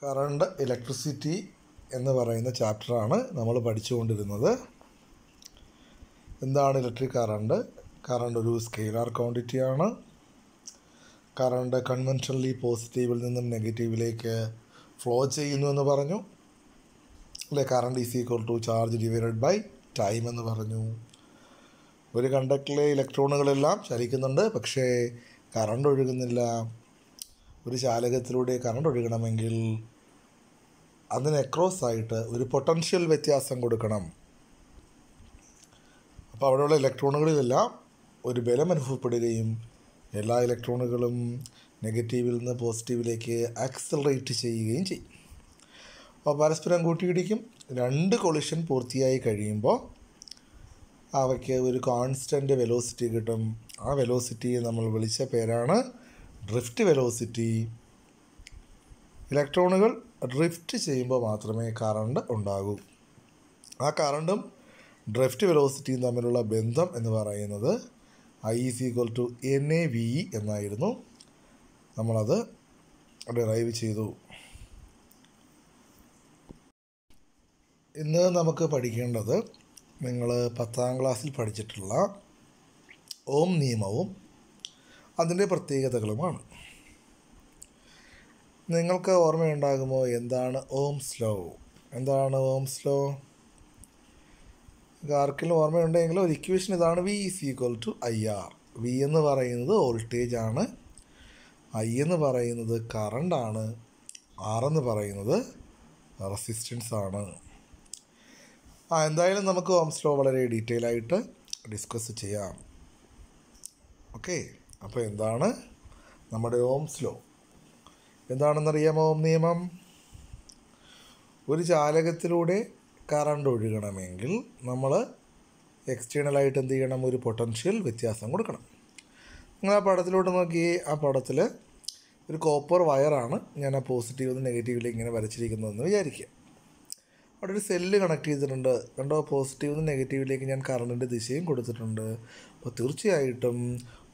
Current electricity എന്ന് പറയുന്ന ചാപ്റ്ററാണ് നമ്മൾ പഠിച്ചുകൊണ്ടിരുന്നത്. എന്താണ് ഇലക്ട്രിക് കറണ്ട്? കറണ്ട് ഒരു സ്കെയിലാർ ക്വാണ്ടിറ്റിയാണ്. കറണ്ട് കൺവെൻഷനലി പോസിറ്റീവിൽ നിന്നും നെഗറ്റീവിലേക്ക് ഫ്ലോ ചെയ്യുന്നു എന്ന് പറഞ്ഞു അല്ലേ. Current is equal to charge divided by time എന്ന് പറഞ്ഞു. ഒരു കണ്ടക്ടറിലെ ഇലക്ട്രോണുകളെല്ലാം ചലിക്കുന്നുണ്ട്, പക്ഷേ കറണ്ട് ഒഴുകുന്നില്ല. ഒരു ചാലകത്തിലൂടെ കറണ്ട് ഒഴുകണമെങ്കിൽ അതിന് അക്രോസ് ആയിട്ട് ഒരു പൊട്ടൻഷ്യൽ വ്യത്യാസം കൊടുക്കണം. അപ്പോൾ അവിടെയുള്ള ഇലക്ട്രോണുകളിലെല്ലാം ഒരു ബലം അനുഭവപ്പെടുകയും എല്ലാ ഇലക്ട്രോണുകളും നെഗറ്റീവിൽ നിന്ന് പോസിറ്റീവിലേക്ക് ആക്സലറേറ്റ് ചെയ്യുകയും ചെയ്യും. അപ്പോൾ പരസ്പരം കൂട്ടിയിടിക്കും. രണ്ട് കൊളിഷൻ പൂർത്തിയായി കഴിയുമ്പോൾ അവയ്ക്ക് ഒരു കോൺസ്റ്റൻ്റ് വെലോസിറ്റി കിട്ടും. ആ വെലോസിറ്റിയെ നമ്മൾ വിളിച്ച പേരാണ് ഡ്രിഫ്റ്റ് വെലോസിറ്റി. ഇലക്ട്രോണുകൾ ഡ്രിഫ്റ്റ് ചെയ്യുമ്പോൾ മാത്രമേ കറണ്ട് ഉണ്ടാകൂ. ആ കറണ്ടും ഡ്രിഫ്റ്റ് വെലോസിറ്റിയും തമ്മിലുള്ള ബന്ധം എന്ന് പറയുന്നത് I is equal to NAV എന്നായിരുന്നു. നമ്മളത് ഡിറൈവ് ചെയ്തു. ഇന്ന് നമുക്ക് പഠിക്കേണ്ടത് നിങ്ങൾ 10ാം ക്ലാസ്സിൽ പഠിച്ചിട്ടുള്ള ഓം നിയമവും അതിൻ്റെ പ്രത്യേകതകളുമാണ്. നിങ്ങൾക്ക് ഓർമ്മയുണ്ടാകുമോ എന്താണ് ഓംസ് ലോ? എന്താണ് ഓംസ് ലോ? ആർക്കെങ്കിലും ഓർമ്മയുണ്ടെങ്കിൽ ഒരു ഇക്വേഷൻ ഇതാണ്: V is equal to IR. V എന്ന് പറയുന്നത് വോൾട്ടേജ് ആണ്, I എന്ന് പറയുന്നത് കറണ്ടാണ്, R എന്ന് പറയുന്നത് റെസിസ്റ്റൻസ് ആണ്. എന്തായാലും നമുക്ക് ഓംസ് ലോ വളരെ ഡീറ്റെയിൽ ആയിട്ട് ഡിസ്കസ് ചെയ്യാം. ഓക്കെ, അപ്പോൾ എന്താണ് നമ്മുടെ ഓംസ് ലോ? എന്താണെന്നറിയാമോ? ഓം നിയമം: ഒരു ചാലകത്തിലൂടെ കറണ്ട് ഒഴുകണമെങ്കിൽ നമ്മൾ എക്സ്റ്റേണലായിട്ട് എന്ത് ചെയ്യണം? ഒരു പൊട്ടൻഷ്യൽ വ്യത്യാസം കൊടുക്കണം. നിങ്ങൾ ആ പടത്തിലോട്ട് നോക്കി. ആ പടത്തിൽ ഒരു കോപ്പർ വയറാണ് ഞാൻ ആ പോസിറ്റീവ് നിന്ന് നെഗറ്റീവിലേക്ക് ഇങ്ങനെ വരച്ചിരിക്കുന്നതെന്ന് വിചാരിക്കുക. അവിടെ ഒരു സെല്ല് കണക്ട് ചെയ്തിട്ടുണ്ട്. കണ്ടോ? പോസിറ്റീവ് നിന്ന് നെഗറ്റീവിലേക്ക് ഞാൻ കറണ്ടിൻ്റെ ദിശയും കൊടുത്തിട്ടുണ്ട്. അപ്പോൾ തീർച്ചയായിട്ടും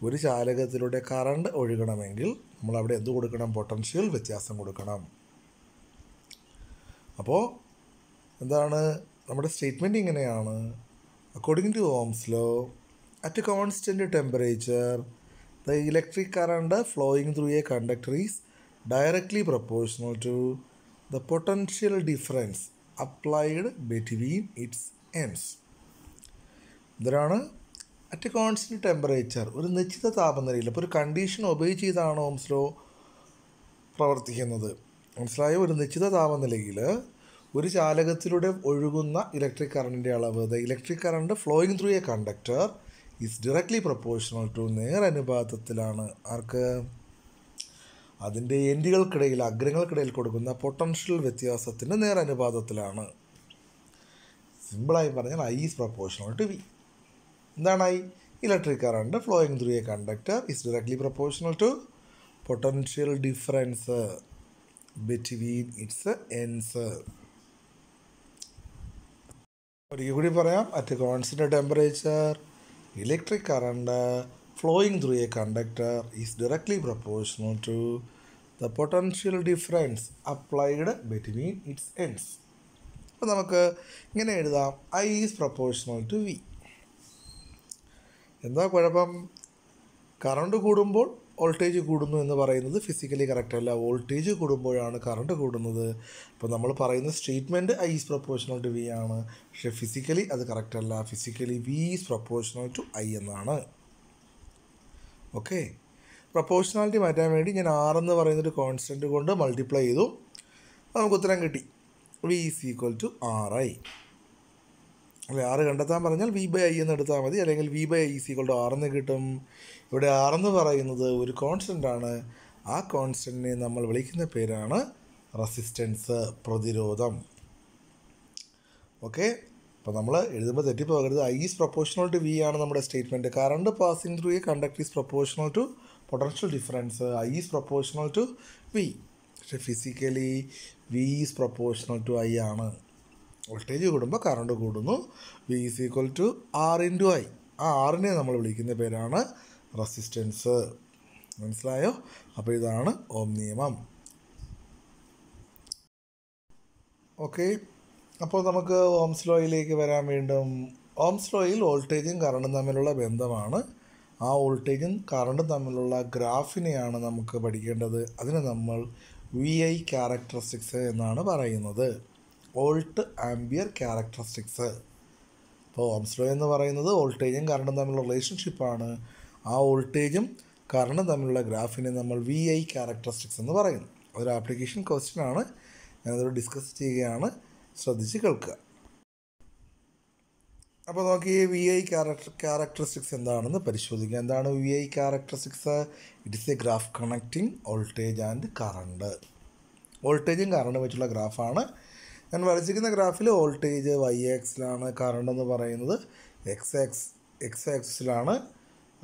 ഒരു ചാലകത്തിലൂടെ കറണ്ട് ഒഴുകണമെങ്കിൽ നമ്മൾ അവിടെ എന്ത് കൊടുക്കണം? പൊട്ടൻഷ്യൽ വ്യത്യാസം കൊടുക്കണം. അപ്പോൾ എന്താണ് നമ്മുടെ സ്റ്റേറ്റ്മെൻറ്റ്? ഇങ്ങനെയാണ്: according to Ohm's law, at constant temperature the electric current flowing through a conductor is directly proportional to the potential difference applied between its ends. ഇതിലാണ് അറ്റ് കോൺസ്റ്റൻറ്റ് ടെമ്പറേച്ചർ, ഒരു നിശ്ചിത താപനിലയിൽ. അപ്പോൾ ഒരു കണ്ടീഷൻ ഒബേ ചെയ്താണ് Ohm's law പ്രവർത്തിക്കുന്നത്. മനസ്സിലായോ? ഒരു നിശ്ചിത താപനിലയിൽ ഒരു ചാലകത്തിലൂടെ ഒഴുകുന്ന ഇലക്ട്രിക് കറണ്ടിൻ്റെ അളവ്, the electric current flowing through a conductor is directly proportional to, നേരനുപാതത്തിലാണ് ആർക്ക്? അതിൻ്റെ എൻഡുകൾക്കിടയിൽ, അഗ്രങ്ങൾക്കിടയിൽ കൊടുക്കുന്ന പൊട്ടൻഷ്യൽ വ്യത്യാസത്തിന് നേരനുപാതത്തിലാണ്. സിമ്പിളായി പറഞ്ഞാൽ I is proportional to V. എന്താണ് I? Electric current flowing through a conductor is directly proportional to potential difference between its ends. ഒരിക്കൽ കൂടി പറയാം: at constant temperature electric current flowing through a conductor is directly proportional to the potential difference applied between its ends. അപ്പോൾ നമുക്ക് ഇങ്ങനെ എഴുതാം: I is proportional to V. എന്താ കുഴപ്പം? Current കൂടുമ്പോൾ വോൾട്ടേജ് കൂടുന്നു എന്ന് പറയുന്നത് ഫിസിക്കലി കറക്റ്റല്ല. വോൾട്ടേജ് കൂടുമ്പോഴാണ് കറണ്ട് കൂടുന്നത്. അപ്പോൾ നമ്മൾ പറയുന്ന statement I is proportional to V ആണ്, പക്ഷേ ഫിസിക്കലി അത് കറക്റ്റല്ല. Physically V is proportional to I എന്നാണ്. ഓക്കെ, പ്രൊപ്പോർഷണാലിറ്റി മാറ്റാൻ വേണ്ടി ഞാൻ R എന്ന് പറയുന്നൊരു കോൺസ്റ്റൻറ്റ് കൊണ്ട് മൾട്ടിപ്ലൈ ചെയ്തു. നമുക്ക് ഉത്തരം കിട്ടി. V is equal to RI. അല്ലെ, R കണ്ടെത്താൻ പറഞ്ഞാൽ V/I എന്ന് എടുത്താൽ മതി, അല്ലെങ്കിൽ V/I is equal to R എന്ന് കിട്ടും. ഇവിടെ R എന്ന് പറയുന്നത് ഒരു കോൺസ്റ്റൻ്റാണ്. ആ കോൺസ്റ്റൻറ്റിനെ നമ്മൾ വിളിക്കുന്ന പേരാണ് റെസിസ്റ്റൻസ്, പ്രതിരോധം. ഓക്കെ, അപ്പോൾ നമ്മൾ എഴുതുമ്പോൾ തെറ്റിപ്പോകരുത്. I is proportional to V ആണ് നമ്മുടെ statement. Current passing through a conductor is proportional to potential difference. I is proportional to V. പക്ഷേ physically V is proportional to I ആണ്. വോൾട്ടേജ് കൂടുമ്പോൾ കറണ്ട് കൂടുന്നു. V is equal to R into I. ആ ആറിനെ നമ്മൾ വിളിക്കുന്ന പേരാണ് resistance. മനസ്സിലായോ? അപ്പോൾ ഇതാണ് ഓം നിയമം. ഓക്കെ, അപ്പോൾ നമുക്ക് ഓംസ് ലോയിലേക്ക് വരാൻ. വീണ്ടും ഓംസ് ലോയിൽ വോൾട്ടേജും കറണ്ടും തമ്മിലുള്ള ബന്ധമാണ്. ആ വോൾട്ടേജും കറണ്ടും തമ്മിലുള്ള ഗ്രാഫിനെയാണ് നമുക്ക് പഠിക്കേണ്ടത്. അതിന് നമ്മൾ വി ഐ ക്യാരക്ടറിസ്റ്റിക്സ് എന്നാണ് പറയുന്നത്, വോൾട്ട് ആംബിയർ ക്യാരക്ടറിസ്റ്റിക്സ്. അപ്പോൾ ഓംസ് ലോ എന്ന് പറയുന്നത് വോൾട്ടേജും കറണ്ടും തമ്മിലുള്ള റിലേഷൻഷിപ്പാണ്. ആ വോൾട്ടേജും കറണ്ടും തമ്മിലുള്ള ഗ്രാഫിനെ നമ്മൾ വി ഐ ക്യാരക്ടറിസ്റ്റിക്സ് എന്ന് പറയുന്നു. അതൊരു ആപ്ലിക്കേഷൻ ക്വസ്റ്റ്യൻ ആണ്, ഞാനതൊരു ഡിസ്കസ് ചെയ്യുകയാണ്, ശ്രദ്ധിച്ച് കേൾക്കുക. അപ്പോൾ നമുക്ക് ഈ വി ഐ ക്യാരക്ടറിസ്റ്റിക്സ് എന്താണെന്ന് പരിശോധിക്കാം. എന്താണ് V I characteristics? It is a graph connecting voltage and current. വോൾട്ടേജും കറണ്ടും വെച്ചുള്ള ഗ്രാഫാണ്. ഞാൻ വരച്ചിരിക്കുന്ന ഗ്രാഫിൽ വോൾട്ടേജ് വൈ ആക്സിലാണ്, കറണ്ട് എന്ന് പറയുന്നത് എക്സ് ആക്സിലാണ്.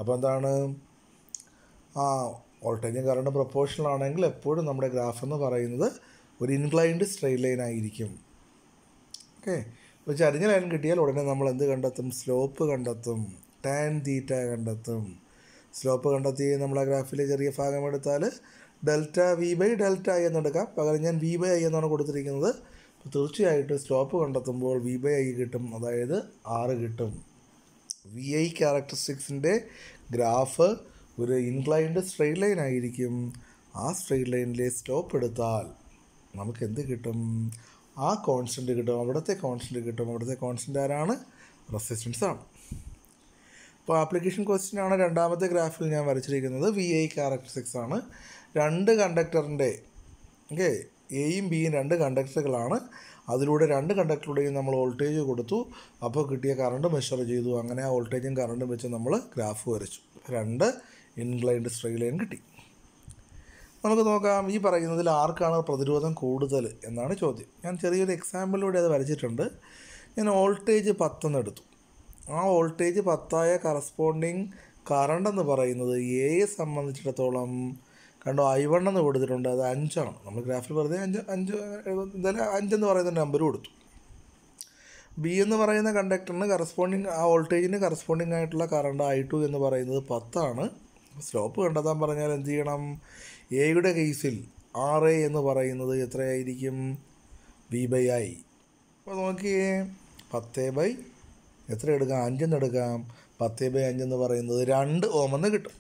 അപ്പോൾ എന്താണ്, വോൾട്ടേജും കറണ്ടും പ്രൊപ്പോർഷണൽ ആണെങ്കിൽ എപ്പോഴും നമ്മുടെ ഗ്രാഫ് എന്ന് പറയുന്നത് ഒരു ഇൻക്ലൈൻഡ് സ്ട്രെയിറ്റ് ലൈൻ ആയിരിക്കും. ഓക്കെ, ഇപ്പോൾ ചരിഞ്ഞ ലൈൻ കിട്ടിയാൽ ഉടനെ നമ്മൾ എന്ത് കണ്ടെത്തും? സ്ലോപ്പ് കണ്ടെത്തും, ടാൻ തീറ്റ കണ്ടെത്തും. സ്ലോപ്പ് കണ്ടെത്തി നമ്മൾ ആ ഗ്രാഫിലെ ചെറിയ ഭാഗം എടുത്താൽ delta V by delta I എന്നെടുക്കാം. പകരം ഞാൻ വി ബൈ ഐ എന്നാണ് കൊടുത്തിരിക്കുന്നത്. അപ്പോൾ തീർച്ചയായിട്ടും സ്ലോപ്പ് കണ്ടെത്തുമ്പോൾ വി ബൈ ഐ കിട്ടും, അതായത് 6 കിട്ടും. വി ഐ ക്യാരക്ടറിസ്റ്റിക്സിൻ്റെ ഗ്രാഫ് ഒരു ഇൻക്ലൈൻഡ് സ്ട്രെയിറ്റ് ലൈൻ ആയിരിക്കും. ആ സ്ട്രെയിറ്റ് ലൈനിലെ സ്ലോപ്പ് എടുത്താൽ നമുക്ക് എന്ത് കിട്ടും? ആ കോൺസ്റ്റൻറ്റ് കിട്ടും, അവിടുത്തെ കോൺസ്റ്റൻറ്റ് കിട്ടും. അവിടുത്തെ കോൺസ്റ്റൻറ്റ് ആരാണ്? റെസിസ്റ്റൻസ് ആണ്. അപ്പോൾ ആപ്ലിക്കേഷൻ ക്വസ്റ്റ്യൻ ആണ്. രണ്ടാമത്തെ ഗ്രാഫിൽ ഞാൻ വരച്ചിരിക്കുന്നത് വി ഐ ക്യാരക്ടറിസ്റ്റിക്സ് ആണ്. 2 കണ്ടക്ടറിൻ്റെ എയും ബിയും 2 കണ്ടക്ടറുകളാണ്. അതിലൂടെ 2 കണ്ടക്ടറിലൂടെയും നമ്മൾ വോൾട്ടേജ് കൊടുത്തു. അപ്പോൾ കിട്ടിയ കറണ്ട് മെഷർ ചെയ്തു. അങ്ങനെ ആ വോൾട്ടേജും കറണ്ടും വെച്ച് നമ്മൾ ഗ്രാഫ് വരച്ചു. 2 ഇൻക്ലൈൻഡ് സ്ട്രെയിറ്റ് ലൈൻ കിട്ടി. നമുക്ക് നോക്കാം, ഈ പറയുന്നതിൽ ആർക്കാണ് പ്രതിരോധം കൂടുതൽ എന്നാണ് ചോദ്യം. ഞാൻ ചെറിയൊരു എക്സാമ്പിളിലൂടെ അത് വരച്ചിട്ടുണ്ട്. ഞാൻ വോൾട്ടേജ് 10 എന്ന് എടുത്തു. ആ വോൾട്ടേജ് 10 കറസ്പോണ്ടിങ് കറണ്ട് എന്ന് പറയുന്നത് എയെ സംബന്ധിച്ചിടത്തോളം കണ്ടോ, I1 എന്ന് കൊടുത്തിട്ടുണ്ട്, അത് 5 ആണ്. നമ്മൾ ഗ്രാഫിൽ വെറുതെ 5 എന്തായാലും 5 എന്ന് പറയുന്ന നമ്പർ കൊടുത്തു. ബി എന്ന് പറയുന്ന കണ്ടക്ടറിന് കറസ്പോണ്ടിങ്, ആ വോൾട്ടേജിന് കറസ്പോണ്ടിങ് ആയിട്ടുള്ള കറണ്ട് I2 എന്ന് പറയുന്നത് 10 ആണ്. സ്ലോപ്പ് കണ്ടെത്താൻ പറഞ്ഞാൽ എന്ത് ചെയ്യണം? എയുടെ കേസിൽ RA എന്ന് പറയുന്നത് എത്രയായിരിക്കും? V by I. അപ്പോൾ നോക്കിയേ, 10 ബൈ എത്ര എടുക്കാം? 5 എന്ന് എടുക്കാം. 10 ബൈ 5 എന്ന് പറയുന്നത് 2 ഓം എന്ന് കിട്ടും.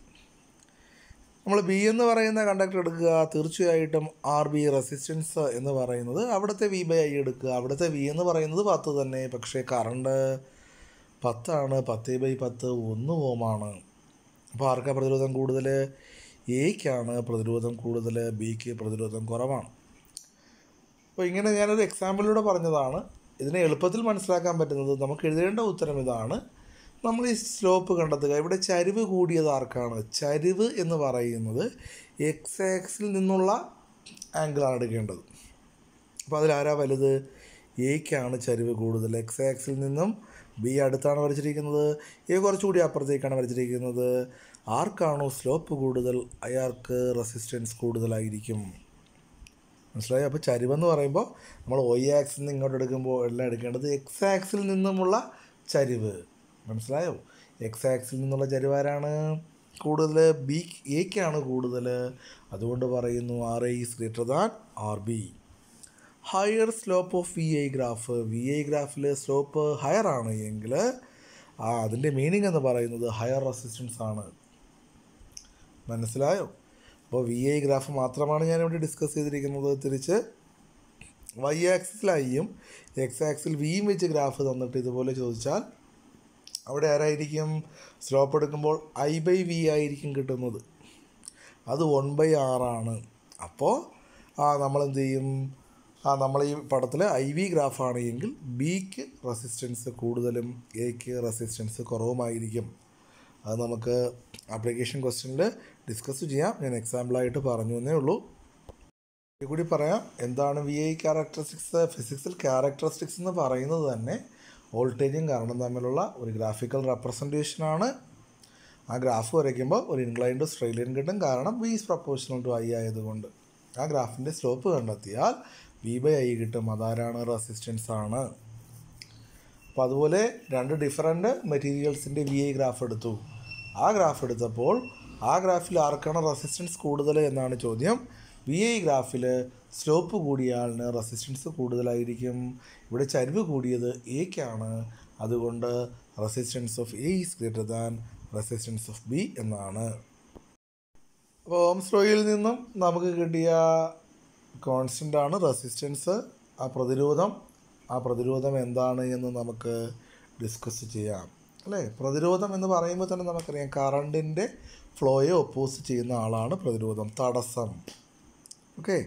നമ്മൾ ബി എന്ന് പറയുന്ന കണ്ടക്ടർ എടുക്കുക, തീർച്ചയായിട്ടും ആർ ബി റെസിസ്റ്റൻസ് എന്ന് പറയുന്നത് അവിടുത്തെ വി ബൈ ഐ എടുക്കുക. അവിടുത്തെ വി എന്ന് പറയുന്നത് 10 തന്നെ, പക്ഷേ കറണ്ട് 10 ആണ്. 10 ബൈ 10 1 ഓമാണ്. അപ്പോൾ ആർക്കാണ് പ്രതിരോധം കൂടുതൽ? എയ്ക്കാണ് പ്രതിരോധം കൂടുതൽ, ബിക്ക് പ്രതിരോധം കുറവാണ്. അപ്പോൾ ഇങ്ങനെ ഞാനൊരു എക്സാമ്പിളിലൂടെ പറഞ്ഞതാണ്. ഇതിനെ എളുപ്പത്തിൽ മനസ്സിലാക്കാൻ പറ്റുന്നത്, നമുക്ക് എഴുതേണ്ട ഉത്തരം ഇതാണ്. നമ്മൾ ഈ സ്ലോപ്പ് കണ്ടെത്തുക. ഇവിടെ ചരിവ് കൂടിയത് ആർക്കാണ്? ചരിവ് എന്ന് പറയുന്നത് എക്സ് ആക്സിൽ നിന്നുള്ള ആംഗിളാണ് എടുക്കേണ്ടത്. അപ്പോൾ അതിലാരാ വലുത്? എയ്ക്കാണ് ചരിവ് കൂടുതൽ. എക്സ് ആക്സിൽ നിന്നും ബി അടുത്താണ് വരച്ചിരിക്കുന്നത്, എ കുറച്ചുകൂടി അപ്പുറത്തേക്കാണ് വരച്ചിരിക്കുന്നത്. ആർക്കാണോ സ്ലോപ്പ് കൂടുതൽ അയാൾക്ക് റെസിസ്റ്റൻസ് കൂടുതലായിരിക്കും. മനസ്സിലായി? അപ്പോൾ ചരിവെന്ന് പറയുമ്പോൾ നമ്മൾ Y ആക്സിൽ നിന്ന് ഇങ്ങോട്ട് എടുക്കുമ്പോൾ എല്ലാം എടുക്കേണ്ടത് എക്സ് ആക്സിൽ നിന്നുമുള്ള ചരിവ്. മനസ്സിലായോ? എക്സ് ആക്സിൽ നിന്നുള്ള ചരിവ് ആരാണ് കൂടുതൽ? ബി, എക്കാണ് കൂടുതൽ. അതുകൊണ്ട് പറയുന്നു RA is greater than RB. Higher slope of V I graph. V I ഗ്രാഫിൽ സ്ലോപ്പ് ഹയർ ആണ് എങ്കിൽ അതിൻ്റെ മീനിങ് എന്ന് പറയുന്നത് ഹയർ റെസിസ്റ്റൻസ് ആണ്. മനസ്സിലായോ? അപ്പോൾ വി ഐ ഗ്രാഫ് മാത്രമാണ് ഞാനിവിടെ ഡിസ്കസ് ചെയ്തിരിക്കുന്നത്. തിരിച്ച് വൈ ആക്സിൽ ഐയും എക്സ് ആക്സിൽ വിയും വെച്ച് ഗ്രാഫ് തന്നിട്ട് ഇതുപോലെ ചോദിച്ചാൽ അവിടെ ആരായിരിക്കും? സ്ലോപ്പ് എടുക്കുമ്പോൾ I ബൈ വി ആയിരിക്കും കിട്ടുന്നത്. അത് 1/R ആണ്. അപ്പോൾ നമ്മളെന്ത് ചെയ്യും? നമ്മൾ ഈ പടത്തിൽ IV ഗ്രാഫാണ് എങ്കിൽ ബിക്ക് റെസിസ്റ്റൻസ് കൂടുതലും എക്ക് റെസിസ്റ്റൻസ് കുറവുമായിരിക്കും. അത് നമുക്ക് ആപ്ലിക്കേഷൻ ക്വസ്റ്റ്യനിൽ ഡിസ്കസ് ചെയ്യാം. ഞാൻ എക്സാമ്പിളായിട്ട് പറഞ്ഞു എന്നേ ഉള്ളൂ. കൂടി പറയാം, എന്താണ് വി ഐ ക്യാരക്ടറിസ്റ്റിക്സ്? ഫിസിക്സിൽ ക്യാരക്ടറിസ്റ്റിക്സ് എന്ന് പറയുന്നത് തന്നെ വോൾട്ടേജും കറണ്ടും തമ്മിലുള്ള ഒരു ഗ്രാഫിക്കൽ റെപ്രസെൻറ്റേഷനാണ്. ആ ഗ്രാഫ് വരയ്ക്കുമ്പോൾ ഒരു ഇൻക്ലൈൻഡ് സ്ട്രെയിറ്റ് ലൈൻ കിട്ടും, കാരണം V is proportional to I ആയതുകൊണ്ട്. ആ ഗ്രാഫിൻ്റെ സ്ലോപ്പ് കണ്ടെത്തിയാൽ V ബൈ I കിട്ടും. അതാരാണ്? റെസിസ്റ്റൻസ് ആണ്. അപ്പോൾ അതുപോലെ 2 ഡിഫറൻറ്റ് മെറ്റീരിയൽസിൻ്റെ വി ഐ ഗ്രാഫ് എടുത്തു. ആ ഗ്രാഫ് എടുത്തപ്പോൾ ആ ഗ്രാഫിൽ ആർക്കാണ് റെസിസ്റ്റൻസ് കൂടുതൽ എന്നാണ് ചോദ്യം. വി ഐ ഗ്രാഫിൽ സ്ലോപ്പ് കൂടിയ ആളിന് റെസിസ്റ്റൻസ് കൂടുതലായിരിക്കും. ഇവിടെ ചരിവ് കൂടിയത് എക്കാണ്. അതുകൊണ്ട് resistance of A is greater than resistance of B എന്നാണ്. അപ്പോൾ ഓംസ് ലോയിൽ നിന്നും നമുക്ക് കിട്ടിയ കോൺസ്റ്റൻ്റാണ് റെസിസ്റ്റൻസ്. ആ പ്രതിരോധം എന്താണ് എന്ന് നമുക്ക് ഡിസ്കസ് ചെയ്യാം അല്ലേ. പ്രതിരോധം എന്ന് പറയുമ്പോൾ തന്നെ നമുക്കറിയാം കറണ്ടിൻ്റെ ഫ്ലോയെ ഒപ്പോസ് ചെയ്യുന്ന ആളാണ് പ്രതിരോധം, തടസ്സം. ഓക്കെ,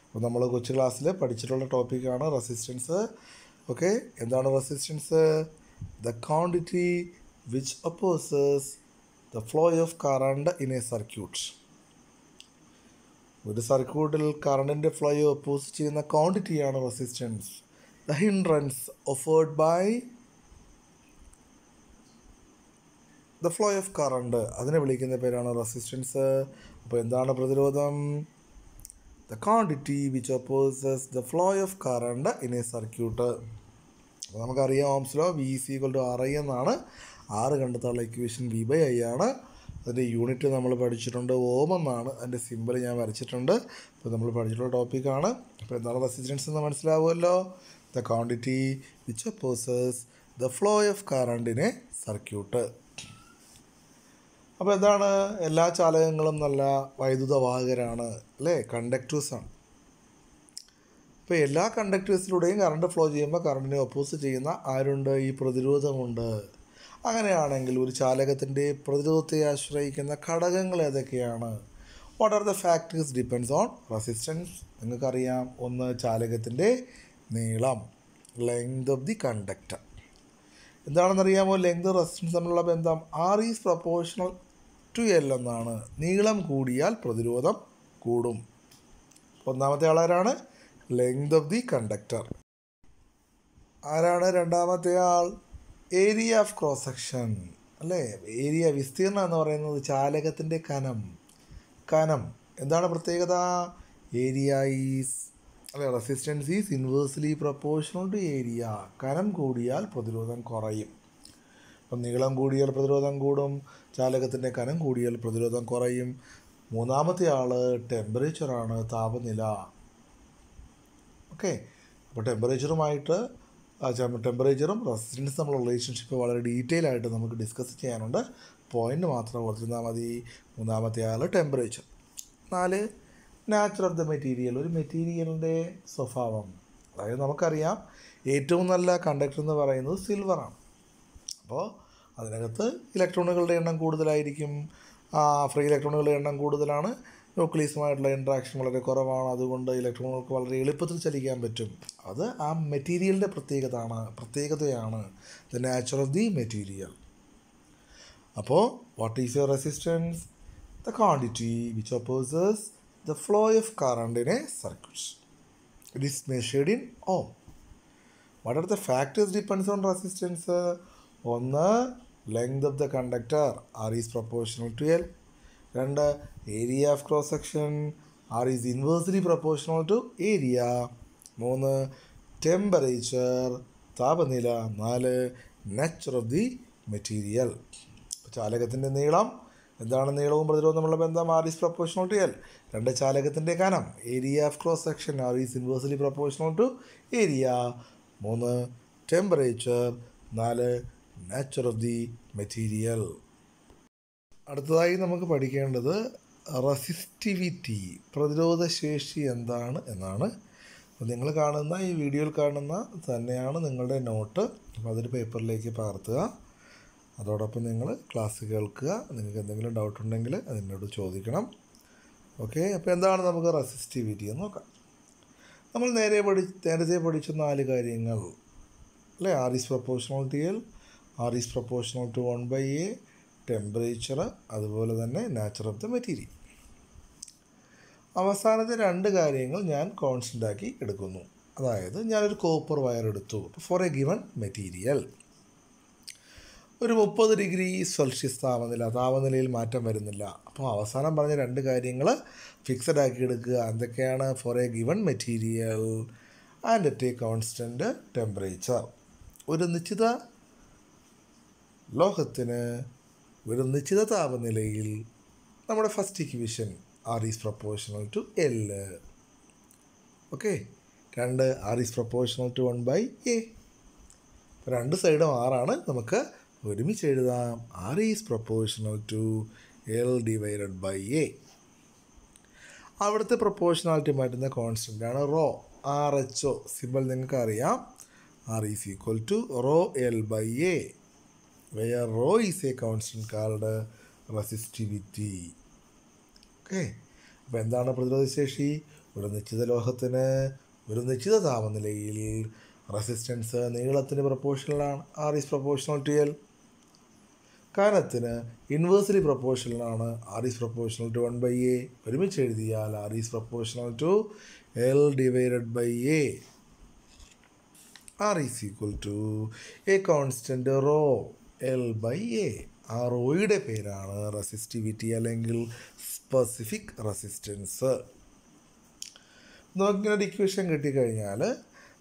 അപ്പോൾ നമ്മൾ കൊച്ചു ക്ലാസ്സിൽ പഠിച്ചിട്ടുള്ള ടോപ്പിക്കാണ് റെസിസ്റ്റൻസ്. ഓക്കെ, എന്താണ് resistance? The quantity which opposes the flow of current in a circuit. ഒരു സർക്യൂട്ടിൽ കറണ്ടിൻ്റെ ഫ്ലോയെ ഒപ്പോസ് ചെയ്യുന്ന ക്വാണ്ടിറ്റിയാണ് resistance. The hindrance offered by the flow of current, അതിനെ വിളിക്കുന്ന പേരാണ് റെസിസ്റ്റൻസ്. അപ്പോൾ എന്താണ് പ്രതിരോധം? The quantity which opposes the flow of current in a circuit. അപ്പോൾ നമുക്കറിയാം Ohm's law V is equal to R I എന്നാണ്. ആറ് കണ്ടെത്താനുള്ള ഇക്വേഷൻ വി ബൈ ഐ ആണ്. അതിൻ്റെ യൂണിറ്റ് നമ്മൾ പഠിച്ചിട്ടുണ്ട്, ഓം എന്നാണ്. അതിൻ്റെ സിമ്പിൾ ഞാൻ വരച്ചിട്ടുണ്ട്. അപ്പോൾ നമ്മൾ പഠിച്ചിട്ടുള്ള ടോപ്പിക്കാണ്. അപ്പോൾ എന്താണ് റെസിസ്റ്റൻസ് എന്ന് മനസ്സിലാവുമല്ലോ. The quantity which opposes the flow of current in a circuit. അപ്പോൾ എന്താണ്, എല്ലാ ചാലകങ്ങളും നല്ല വൈദ്യുതവാഹകരാണ് അല്ലേ, കണ്ടക്ടേഴ്സാണ്. ഇപ്പോൾ എല്ലാ കണ്ടക്ടേഴ്സിലൂടെയും കറണ്ട് ഫ്ലോ ചെയ്യുമ്പോൾ കറണ്ടിനെ ഒപ്പോസ് ചെയ്യുന്ന ആരുണ്ട്? ഈ പ്രതിരോധമുണ്ട്. അങ്ങനെയാണെങ്കിൽ ഒരു ചാലകത്തിൻ്റെ പ്രതിരോധത്തെ ആശ്രയിക്കുന്ന ഘടകങ്ങൾ ഏതൊക്കെയാണ്? What are the factors depends on resistance? നിങ്ങൾക്കറിയാം, ഒന്ന് ചാലകത്തിൻ്റെ നീളം, ലെങ്ത് ഓഫ് ദി കണ്ടക്ടർ. എന്താണെന്നറിയാമോ? ലെങ്ത് റെസിസ്റ്റൻസ് തമ്മിലുള്ള ബന്ധം R is proportional to L എന്നാണ്. നീളം കൂടിയാൽ പ്രതിരോധം കൂടും. ഒന്നാമത്തെ ആളാരാണ്? Length of the conductor. ആരാണ് രണ്ടാമത്തെ ആൾ? ഏരിയ ഓഫ് ക്രോസ് സെക്ഷൻ അല്ലേ. ഏരിയ, വിസ്തീർണം എന്ന് പറയുന്നത് ചാലകത്തിൻ്റെ കനം. എന്താണ് പ്രത്യേകത? ഏരിയ ഈസ് അല്ലെ, resistance is inversely proportional to area. കനം കൂടിയാൽ പ്രതിരോധം കുറയും. അപ്പം നീളം കൂടിയാൽ പ്രതിരോധം കൂടും, ചാലകത്തിൻ്റെ കനം കൂടിയാൽ പ്രതിരോധം കുറയും. മൂന്നാമത്തെ ആൾ ടെമ്പറേച്ചറാണ്, താപനില. ഓക്കെ, അപ്പോൾ ടെമ്പറേച്ചറും റെസിസ്റ്റൻസ് തമ്മിലുള്ള റിലേഷൻഷിപ്പ് വളരെ ഡീറ്റെയിൽ ആയിട്ട് നമുക്ക് ഡിസ്കസ് ചെയ്യാനുണ്ട്. പോയിൻ്റ് മാത്രം ഓർത്തിരുന്നാൽ മതി. മൂന്നാമത്തെ ആൾ temperature. 4 nature of the material, ഒരു മെറ്റീരിയലിൻ്റെ സ്വഭാവം. അതായത് നമുക്കറിയാം ഏറ്റവും നല്ല കണ്ടക്ടർ എന്ന് പറയുന്നത് സിൽവറാണ്. അപ്പോൾ അതിനകത്ത് ഇലക്ട്രോണുകളുടെ എണ്ണം കൂടുതലായിരിക്കും, ഫ്രീ ഇലക്ട്രോണുകളുടെ എണ്ണം കൂടുതലാണ്. ന്യൂക്ലിയസുമായിട്ടുള്ള ഇൻട്രാക്ഷൻ വളരെ കുറവാണ്. അതുകൊണ്ട് ഇലക്ട്രോണുകൾക്ക് വളരെ എളുപ്പത്തിൽ ചലിക്കാൻ പറ്റും. അത് ആ മെറ്റീരിയലിൻ്റെ പ്രത്യേകതയാണ് the nature of the material. അപ്പോൾ what is your resistance? The quantity which opposes the flow of current in a circuit. It is measured in ohm. What are the factors depends on resistance? ഒന്ന്, length of the conductor, R is proportional to L. 2, area of cross section, R is inversely proportional to area. 3, temperature, താപനില. 4, nature of the material. ചാലകത്തിൻ്റെ നീളം, എന്താണ് നീളവും പ്രതിരോധവും തമ്മിലുള്ള ബന്ധം? R is proportional to L. 2, ചാലകത്തിൻ്റെ കനം, area of cross section, R is inversely proportional to area. 3, temperature. 4, nature of the material. അടുത്തതായി നമുക്ക് പഠിക്കേണ്ടത് റെസിസ്റ്റിവിറ്റി, പ്രതിരോധശേഷി എന്താണ് എന്നാണ്. അപ്പോൾ നിങ്ങൾ കാണുന്ന ഈ വീഡിയോയിൽ കാണുന്ന തന്നെയാണ് നിങ്ങളുടെ നോട്ട്. അപ്പോൾ അതൊരു പേപ്പറിലേക്ക് പകർത്തുക. അതോടൊപ്പം നിങ്ങൾ ക്ലാസ് കേൾക്കുക. നിങ്ങൾക്ക് എന്തെങ്കിലും ഡൗട്ട് ഉണ്ടെങ്കിൽ അതിനോട് ചോദിക്കണം. ഓക്കെ, അപ്പോൾ എന്താണ് നമുക്ക് റെസിസ്റ്റിവിറ്റി എന്ന് നോക്കാം. നമ്മൾ നേരത്തെ പഠിച്ച 4 കാര്യങ്ങൾ അല്ലേ. R is proportional to L, R is proportional to 1/A, temperature, അതുപോലെ തന്നെ നാച്ചർ ഓഫ് ദ മെറ്റീരിയൽ. അവസാനത്തെ 2 കാര്യങ്ങൾ ഞാൻ കോൺസ്റ്റൻ്റ് ആക്കി എടുക്കുന്നു. അതായത് ഞാനൊരു കോപ്പർ വയർ എടുത്തു. ഫോർ എ ഗിവൺ മെറ്റീരിയൽ ഒരു 30 ഡിഗ്രി സെൽഷ്യസ് താപനിലയിൽ മാറ്റം വരുന്നില്ല. അപ്പോൾ അവസാനം പറഞ്ഞ 2 കാര്യങ്ങൾ ഫിക്സഡ് ആക്കി എടുക്കുക. എന്തൊക്കെയാണ്? For a given material and at a constant temperature. ഒരു നിശ്ചിത ലോഹത്തിന് ഒരു നിശ്ചിത താപനിലയിൽ നമ്മുടെ first equation R is proportional to L. Okay, രണ്ട് R is proportional to 1/a. രണ്ട് സൈഡും ആറാണ്. നമുക്ക് ഒരുമിച്ച് എഴുതാം. R is proportional to L divided by A. അവിടുത്തെ പ്രൊപ്പോർഷണാലിറ്റി മാറ്റുന്ന കോൺസ്റ്റൻ്റാണ് rho. R H O simple നിങ്ങൾക്ക് അറിയാം. R is equal to rho L by A, where rho is A constant called resistivity. Okay, അപ്പോൾ എന്താണ് പ്രതിരോധശേഷി? ഒരു നിശ്ചിത ലോഹത്തിന് ഒരു നിശ്ചിത താപനിലയിൽ റെസിസ്റ്റൻസ് നീളത്തിന് പ്രൊപ്പോർഷണലാണ്. R is proportional to L. കനത്തിന് ഇൻവേഴ്സ്ലി പ്രൊപ്പോർഷണലാണ്. R is proportional to 1/a. ഒരുമിച്ച് എഴുതിയാൽ R is proportional to L divided by A. R is equal to a constant rho L by A. ആ റോയുടെ പേരാണ് റെസിസ്റ്റിവിറ്റി അല്ലെങ്കിൽ സ്പെസിഫിക് റെസിസ്റ്റൻസ്. നമുക്കിങ്ങനെ ഒരു ഇക്വേഷൻ കിട്ടിക്കഴിഞ്ഞാൽ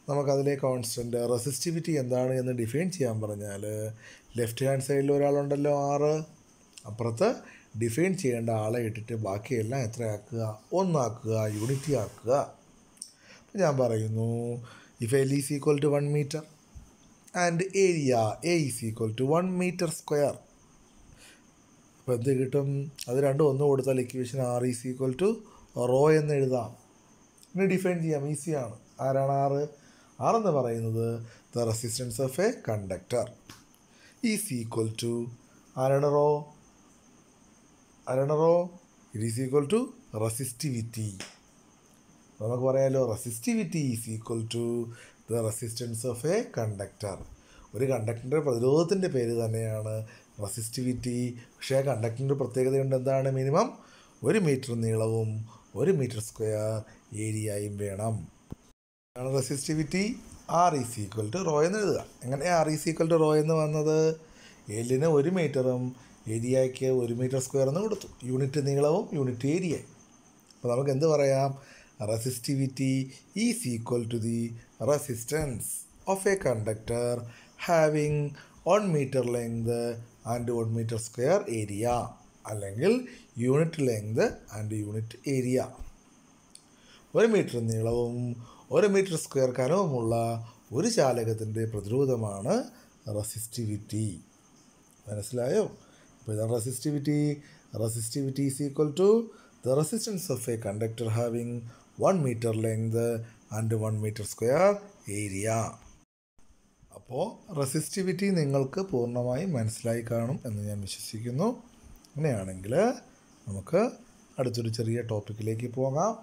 നമുക്കതിലെ കോൺസ്റ്റൻറ്റ് റെസിസ്റ്റിവിറ്റി എന്താണ് എന്ന് ഡിഫൈൻ ചെയ്യാൻ പറഞ്ഞാൽ ലെഫ്റ്റ് ഹാൻഡ് സൈഡിൽ ഒരാളുണ്ടല്ലോ ആറ്, അപ്പുറത്ത് ഡിഫൈൻ ചെയ്യേണ്ട ആളെ ഇട്ടിട്ട് ബാക്കിയെല്ലാം എത്രയാക്കുക? ഒന്നാക്കുക, യൂണിറ്റി ആക്കുക. അപ്പം ഞാൻ പറയുന്നു if L is equal to 1 metre and area A is equal to 1 metre square. അപ്പോൾ എന്ത് കിട്ടും? അത് രണ്ടും ഒന്ന് കൊടുത്താൽ equation R is equal to rho എന്ന് എഴുതാം. ഇനി ഡിഫൈൻ ചെയ്യാം, ഈസിയാണ്. ആരാണ് ആറ്? ആറെന്ന് പറയുന്നത് the resistance of a conductor is equal to ആരാണ് rho? It is equal to resistivity. നമുക്ക് പറയാമല്ലോ, resistivity is equal to the resistance of a conductor. ഒരു കണ്ടക്ടറിൻ്റെ പ്രതിരോധത്തിൻ്റെ പേര് തന്നെയാണ് റെസിസ്റ്റിവിറ്റി. പക്ഷേ ആ കണ്ടക്ടറിൻ്റെ പ്രത്യേകതയുണ്ട്. എന്താണ്? മിനിമം 1 മീറ്റർ നീളവും 1 മീറ്റർ സ്ക്വയർ ഏരിയയും വേണം. ആണ് resistivity. R is equal to rho എന്ന് എഴുതുക. എങ്ങനെ R is equal to rho എന്ന് വന്നത്? എല്ലിന് 1 മീറ്ററും ഏരിയയ്ക്ക് 1 മീറ്റർ സ്ക്വയർ എന്ന് കൊടുത്തു. യൂണിറ്റ് നീളവും യൂണിറ്റ് ഏരിയയും. അപ്പോൾ നമുക്ക് എന്ത് പറയാം? Resistivity is equal to the resistance of a conductor having 1 metre length and 1 metre square area, അല്ലെങ്കിൽ unit length and unit area. 1 metre നീളവും 1 മീറ്റർ സ്ക്വയർ കനവുമുള്ള ഒരു ചാലകത്തിൻ്റെ പ്രതിരോധമാണ് റെസിസ്റ്റിവിറ്റി. മനസ്സിലായോ? അപ്പോൾ ഇതാണ് resistivity. Resistivity is equal to the resistance of a conductor having 1 metre length and 1 metre square area. അപ്പോൾ resistivity നിങ്ങൾക്ക് പൂർണ്ണമായും മനസ്സിലായി കാണും എന്ന് ഞാൻ വിശ്വസിക്കുന്നു. അങ്ങനെയാണെങ്കിൽ നമുക്ക് അടുത്തൊരു ചെറിയ ടോപ്പിക്കിലേക്ക് പോകാം.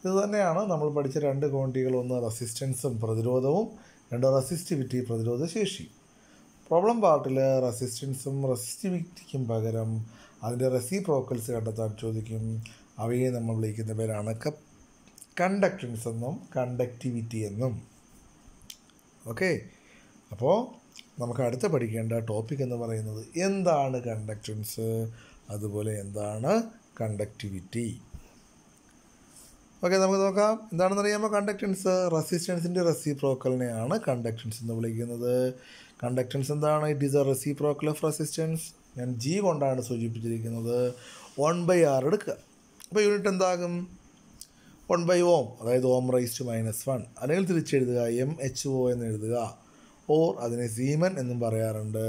ഇത് തന്നെയാണ് നമ്മൾ പഠിച്ച രണ്ട് ക്വാണ്ടിറ്റികൾ. ഒന്ന് റെസിസ്റ്റൻസും പ്രതിരോധവും, രണ്ട് റെസിസ്റ്റിവിറ്റി പ്രതിരോധശേഷി. പ്രോബ്ലം പാർട്ടിൽ റെസിസ്റ്റൻസും റെസിസ്റ്റിവിറ്റിക്കും പകരം അതിൻ്റെ റെസിപ്രോക്കൽസ് കണ്ടെത്താൻ ചോദിക്കും. അവയെ നമ്മൾ വിളിക്കുന്ന പേരാണ് കണ്ടക്ടൻസ് എന്നും കണ്ടക്ടിവിറ്റി എന്നും. ഓക്കെ, അപ്പോൾ നമുക്ക് അടുത്ത പഠിക്കേണ്ട ടോപ്പിക് എന്ന് പറയുന്നത് എന്താണ് കണ്ടക്ടൻസ്, അതുപോലെ എന്താണ് കണ്ടക്ടിവിറ്റി. ഓക്കെ, നമുക്ക് നോക്കാം. എന്താണെന്ന് അറിയാമോ കണ്ടക്ടൻസ്? റെസിസ്റ്റൻസിൻ്റെ റെസിപ്രോക്കലിനെയാണ് കണ്ടക്ടൻസ് എന്ന് വിളിക്കുന്നത്. കണ്ടക്ടൻസ് എന്താണ്? It is a reciprocal of resistance. ഞാൻ ജി കൊണ്ടാണ് സൂചിപ്പിച്ചിരിക്കുന്നത്. 1/r എടുക്കുക. അപ്പോൾ യൂണിറ്റ് എന്താകും? 1/Ω, അതായത് ഓം റൈസ് ടു -1, അല്ലെങ്കിൽ തിരിച്ചെഴുതുക MHO എന്ന് എഴുതുക. ഓർ അതിനെ സീമൻ എന്നും പറയാറുണ്ട്.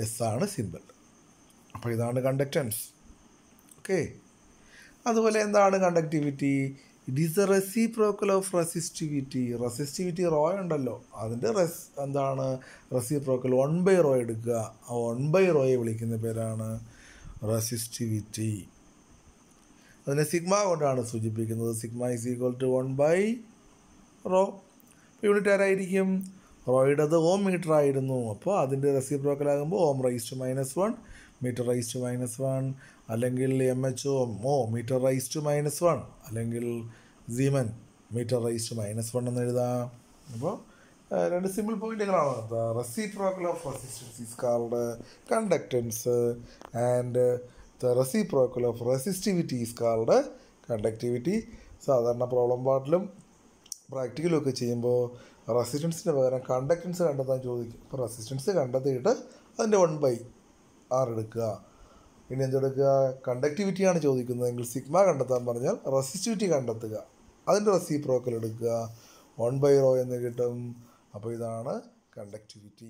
എസ് ആണ് സിമ്പിൾ. അപ്പോൾ ഇതാണ് കണ്ടക്ടൻസ്. ഓക്കെ, അതുപോലെ എന്താണ് conductivity? It is a reciprocal of resistivity. Resistivity rho ഉണ്ടല്ലോ, അതിൻ്റെ എന്താണ് റെസിപ്രോക്കൽ 1/ρ എടുക്കുക. ആ 1/ρയെ വിളിക്കുന്ന പേരാണ് റെസിസ്റ്റിവിറ്റി. അതിനെ സിഗ്മ കൊണ്ടാണ് സൂചിപ്പിക്കുന്നത്. Sigma is equal to 1/ρ. Unit ആരായിരിക്കും? റോയുടേത് ഓം മീറ്റർ ആയിരുന്നു. അപ്പോൾ അതിൻ്റെ റെസിപ്രോക്കലാകുമ്പോൾ ohm raise to -1, metre raise to -1, അല്ലെങ്കിൽ MHO മീറ്റർ റൈസ് ടു -1, അല്ലെങ്കിൽ സീമൻ മീറ്റർ റൈസ് ടു -1 എന്ന് എഴുതാം. അപ്പോൾ രണ്ട് സിമ്പിൾ പോയിന്റുകളാണ്. The reciprocal of resistance is called conductance and the reciprocal of resistivity is called conductivity. സാധാരണ പ്രോബ്ലം പാർട്ടിലും പ്രാക്ടിക്കലും ഒക്കെ ചെയ്യുമ്പോൾ റെസിസ്റ്റൻസിന് പകരം കണ്ടക്ടൻസ് കണ്ടെത്താൻ ചോദിക്കും. അപ്പോൾ റെസിസ്റ്റൻസ് കണ്ടെത്തിയിട്ട് അതിൻ്റെ 1/r എടുക്കുക. ഇനി എന്തെടുക്കുക, കണ്ടക്ടിവിറ്റിയാണ് ചോദിക്കുന്നതെങ്കിൽ സിഗ്മ കണ്ടെത്താൻ പറഞ്ഞാൽ റെസിസ്റ്റിവിറ്റി കണ്ടെത്തുക, അതിൻ്റെ റെസിപ്രോക്കൽ എടുക്കുക, 1/ρ എന്ന് കിട്ടും. അപ്പോൾ ഇതാണ് കണ്ടക്ടിവിറ്റി.